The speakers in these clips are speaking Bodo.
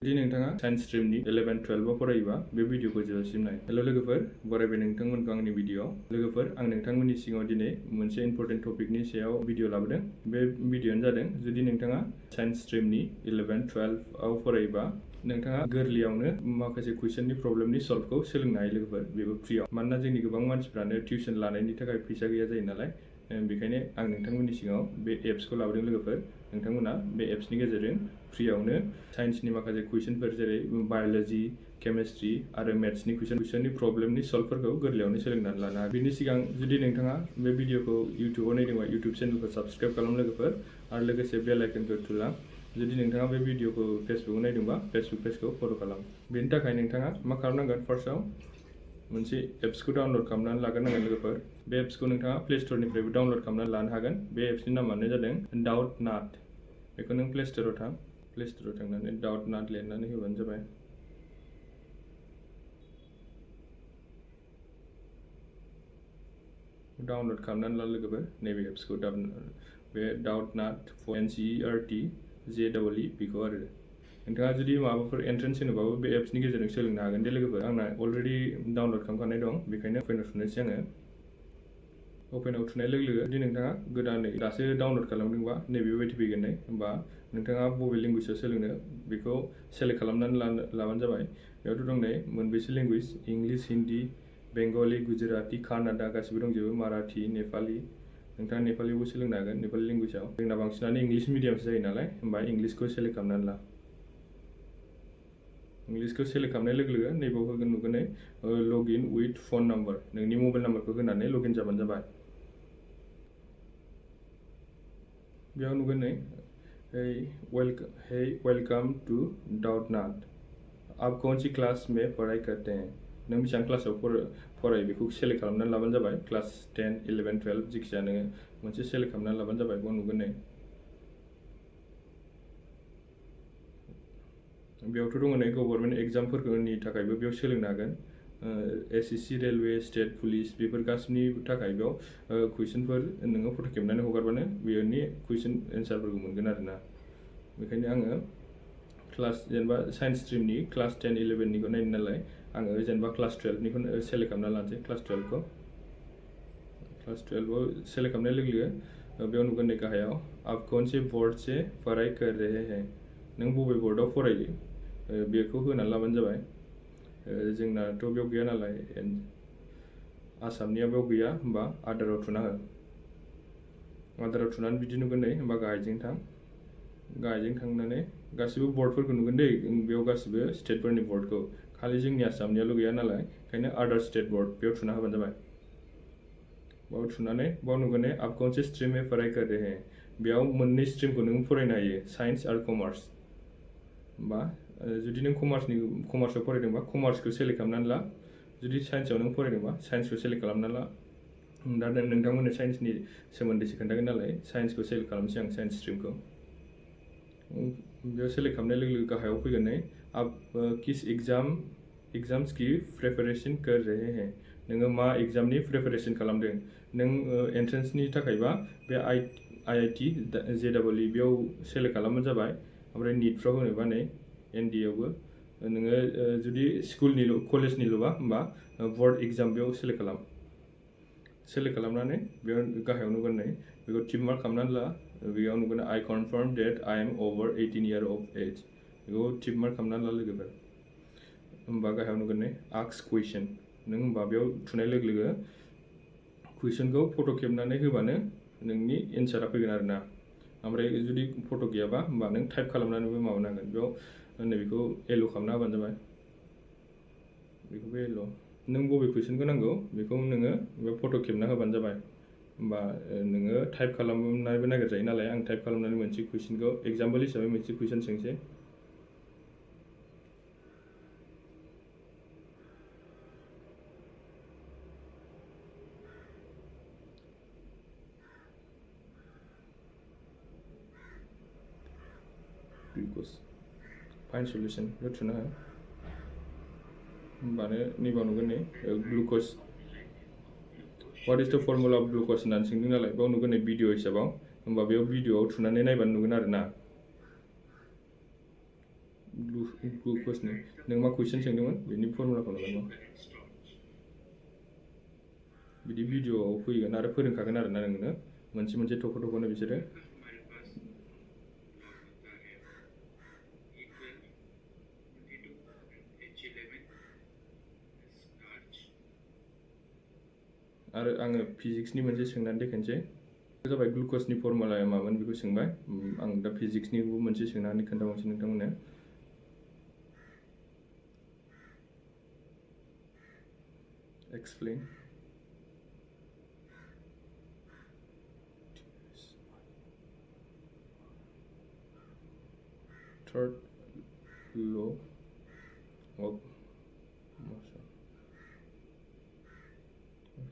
जुदि नोंथाङा साइन्स स्ट्रिमनि 11-12 फरायोबा बे भिडिअखौ जोबजासिम नाय। हेल' लोगोफोर, बरायबाय नोंथांमोनखौ आंनि भिडिअ'आव। लोगोफोर, आं नोंथांमोननि सिगाङाव दिनै मोनसे इम्परटेन्ट टपिकनि सायाव भिडिअ लाबोदों। बे भिडिअ'आनो जादों जुदि नोंथाङा साइन्स स्ट्रिमनि 11-12 फरायोबा नोंथाङा गोरलैयावनो माखासे कुइसननि प्रब्लेमनि सल्भखौ सोलोंनो हायो लोगोफोर, बेबो फ्रियाव। मानोना जोंनि गोबां मानसिफ्रानो टिउसन लानायनि थाखाय फैसा गैया जायो नालाय, बेखायनो आं नोंथांमोननि सिगाङाव बे एप्सखौ लाबोदों लोगोफोर। नोंथांमोना बे एप्सनि गेजेरजों फ्रियावनो साइन्सनि माखासे कुइसनफोर जेरै बाय'ल'जि, केमिस्ट्रि आरो मेथ्सनि कुइसननि प्रब्लेमनि सल्भफोरखौ गोरलैयावनो सोलोंनानै लानो हायो। बिनि सिगां जुदि नोंथाङा बे भिडिअखौ इउटुबाव नायदोंबा इउटुब चेनेलखौ साबस्क्राइब खालाम लोगोफोर, आरो लोगोसे बेल आइकनखौ थुला। जुदि नोंथाङा बे भिडिअखौ फेसबुकआव नायदोंबा फेसबुक पेजखौ फल' खालाम। बेनि थाखाय नोंथाङा मा खालामनांगोन, फार्स्टआव मोनसे एप्सखौ डाउनलड खालामनानै लाग्रोनांगोन लोगोफोर। बे एप्सखौ नोंथाङा प्ले स्ट'रनिफ्रायबो डाउनलड खालामनानै लानो हागोन। बे एप्सनि नामानो जादों डाउटनाट। बेखौ नों प्ले स्ट'राव थां, प्ले स्ट'राव थांनानै डाउटनाट लिरनानै होबानो जाबाय। डाउनलड खालामनानै ला लोगोफोर नैबे एप्सखौ, बे डाउटनाट NCERT बेखौ आरो। नोंथाङा जुदि माबाफोर एन्ट्रेन्स होनोबाबो बे एप्सनि गेजेरजों सोलोंनो हागोन दे लोगोफोर। आंना अलरेडि डाउनलड खालामखानाय दं, बेखायनो अपेनाव थुनोसै आङो। अपेनाव थुनाय लोगो लोगो जुदि नोंथाङा गोदानै दासो डाउनलड खालामदोंबा नैबेबायदि फैगोन नै। होमबा नोंथाङा बबे लेंगुवेजाव सोलोंनो बेखौ सेलेक्ट खालामनानै लाबानो जाबाय। बेयावथ' दं नै मोनबेसे लेंगुवेज, इंलिश, हिन्दी, बेंगलि, गुजराती, कानाडा गासिबो दंजोबो, माराठी, नेपाली। नोंथाङा नेपालीबो सोलोंनो हागोन, नेपाली लेंगुवेजाव। जोंना बांसिनानो इंलिश मिडियामसो जायो नालाय, होमबा इंलिशखौ सेलेक्ट खालामनानै ला। इंलिशखौ सेलेक्ट खालामनाय लोगो लोगो नैबाव होगोन नुगोन नै log in with phone number. नोंनि मबाइल नाम्बारखौ होनानै लग इन जाबानो जाबाय। बेयाव नुगोन नै वेलकाम टू डाउटनाट, आप कौन सी क्लास में पढ़ाई करते हैं। नों बेसेबां क्लासाव फरायो बेखौ सेलेक्ट खालामनानै लाबानो जाबाय। क्लास 10, 11, 12 जिखिजाया नोङो मोनसे सेलेक्ट खालामनानै लाबानो जाबाय। बेयाव नुगोन नै बेयावथ' दङ नै गभर्नमेन्ट एग्जामफोरनि थाखायबो बेयाव सोलोंनो हागोन। SSC, रेलवे, स्टेट पुलिस, बेफोर गासिनि थाखाय बेयाव कुइसनफोर नोङो फट' खेबनानै हगारबानो बेनि कुइसन एन्सारफोरखौ मोनगोन आरोना। बेखायनो आङो क्लास जेनेबा साइन्स स्ट्रिमनि क्लास 10, 11निखौ नायनो नालाय, आङो जेनेबा क्लास 12निखौ सेलेक्ट खालामना लानोसै। क्लास 12 आव सेलेक्ट खालामनाय लोगो लोगो बेयाव नुगोन नै गाहायाव आप कौन से बोर्ड से पढ़ाई कर रहे हैं। नों बबे बोर्डआव फरायो बेखौ होनानै लाबानो जाबाय। जोंनाथ' बेयाव गैया नालाय, आसामनिया बेयाव गैया, होमबा आदाराव थुना हो। आदाराव थुनानै बिदि नुगोन नै, होमबा गाहायजों थां। गाहायजों थांनानै गासिबो बर्डफोरखौ नुगोन दै, बेयाव गासिबो स्टेटफोरनि बर्डखौ। खालि जोंनि आसामनियाल' गैया नालाय, ओंखायनो आदार स्टेट बर्ड बेयाव थुना होबानो जाबाय। बेयाव थुनानै बेयाव नुगोन नै आप कौन से स्ट्रिम में पढ़ाई कर रहे हैं। बेयाव मोननै स्ट्रिमखौ नों फरायनो हायो, साइन्स आरो कमार्स। होमबा जुदि नों कमार्सआव फरायदोंबा कमार्सखौ सेलेक्ट खालामनानै ला। जुदि साइन्सआव नों फरायदोंबा साइन्सखौ सेलेक्ट खालामनानै ला। दा नोंथांमोननो साइन्सनि सोमोन्दैसो खोन्थागोन नालाय, साइन्सखौ सेलेक्ट खालामसै आं, साइन्स स्ट्रिमखौ। बेयाव सेलेक्ट खालामनाय लोगो लोगो गाहायाव फैगोन नै आप किस एग्जाम्स की प्रिपारेशन कर रहे हैं। नोङो मा एग्जामनि प्रिपारेशन खालामदों। नों एन्ट्रेन्सनि थाखायबा बे IIT JEE बेयाव सेलेक्ट खालामबानो जाबाय। ओमफ्राय निटफ्राव होनोबा नै NDAआवबो नोङो जुदि कलेजनिल'बा होमबा बर्ड एग्जाम बेयाव सेलेक्ट खालाम। सेलेक्ट खालामनानै बेयाव गाहायाव नुगोन नै बेखौ टिक मार्क खालामनानै ला। बेयाव नुगोन I confirm that I am over 18 years of age। बेखौ टिक मार्क खालामनानै ला लोगोफोर। होमबा गाहायाव नुगोन नै आस्क कुइसन। नों होमबा बेयाव थुनाय लोगो लोगो कुइसनखौ फट' खेबनानै होबानो नोंनि एन्सारा फैगोन आरोना। ओमफ्राय जुदि फट' गैयाबा होमबा नों टाइप खालामनानैबो माबानांगोन। बेयाव नैबेखौ एल' खालामना होबानो जाबाय। बेखौबो एल'। नों बबे कुइसनखौ नांगौ बेखौ नोङो बे फट' खेबना होबानो जाबाय। होमबा नोङो टाइप खालामनानैबो नागिरजायो नालाय, आं टाइप खालामनानै मोनसे कुइसनखौ एग्जाम्पल हिसाबै मोनसे कुइसन सोंसै। फाइन्ड सल्युसन बेयाव थुना हो। होमबानो नैबाव नुगोन नै ग्लुक'ज, व्हाट इज द फर्मुला अफ ग्लुक'ज होननानै सोंदों नालाय, बेयाव नुगोन नै भिडिअ हिसाबाव। होमबा बेयाव भिडिअआव थुनानै नायबानो नुगोन आरोना ग्लुक'जनि नों मा कुइसन सोंदोंमोन बेनि फर्मुलाखौ नुगोन बिदि भिडिअ'आव फैगोन आरो फोरोंखागोन आरोना नोंनो मोनसे थख'नो बिसोरो आरो आङो फिजिक्सनि मोनसे सोंनानै देखायनोसै जाबाय ग्लुक'जनि फर्मुलाया मामोन बेखौ सोंबाय आं दा फिजिक्सनिबो मोनसे सोंनानै खोन्थाबावनोसै नोंथांमोननो explain third law of motion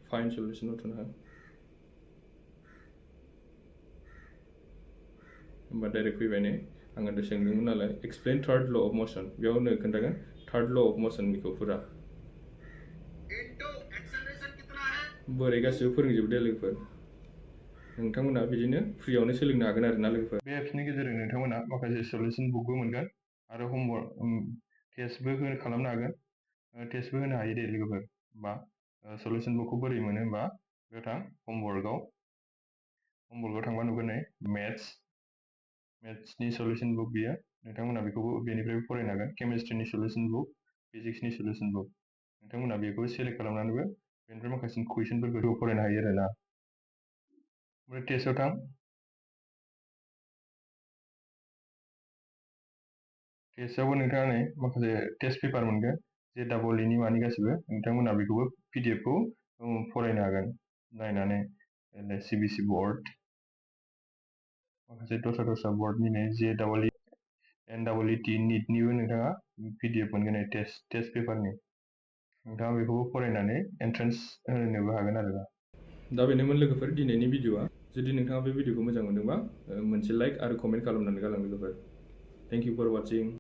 find solution of होमबा डाइरेक्ट फैबाय नै आङो दा सोंदोंमोन नालाय explain third law of motion बेयावनो खोन्थागोन third law of motion बेखौ फुरा बोरै गासिबो फोरोंजोबो दे लोगोफोर नोंथांमोना बिदिनो फ्रियावनो सोलोंनो हागोन आरोना लोगोफोर बे एप्सनि गेजेरजों नोंथांमोना माखासे सलिउसन बुकबो मोनगोन आरो हमवर्क टेस्टबो खालामनो हागोन टेस्टबो होनो हायो दे लोगोफोर बा सलिउसन बुकखौ बोरै मोनो होमबा गोथां हमवर्कआव थांबा नुगोन नै मेथ्सनि सलिउसन बुक बियो नोंथांमोना बेखौबो बेनिफ्रायबो फरायनो हागोन केमिस्ट्रिनि सलिउसन बुक फिजिक्सनि सलिउसन बुक नोंथांमोना बेखौ सेलेक्ट खालामनानैबो बेनिफ्राय माखासे कुइसनफोरखौ फरायनो हायो आरोना ओमफ्राय टेस्टआव थां टेस्टआवबो नोंथाङा नै माखासे टेस्ट पेपार मोनगोन JEE नि मानि गासिबो नोंथांमोना बेखौबो PDF खौ फरायनो हागोन नायनानै CBC बोर्ड माखासे दस्रा बोर्डनि नै JEE NEET निटनिबो नोंथाङा PDF मोनगोन टेस्ट पेपारनि नोंथाङा बेखौबो फरायनानै एन्ट्रेन्स होनोबो हागोन आरोना दा बेनोमोन लोगोफोर दिनैनि भिडिअ'आ जुदि नोंथाङा बे भिडिअ'खौ मोजां मोनदोंबा मोनसे लाइक आरो कमेन्ट खालामनानै गालां लोगोफोर थेंक इउ फर वाचिं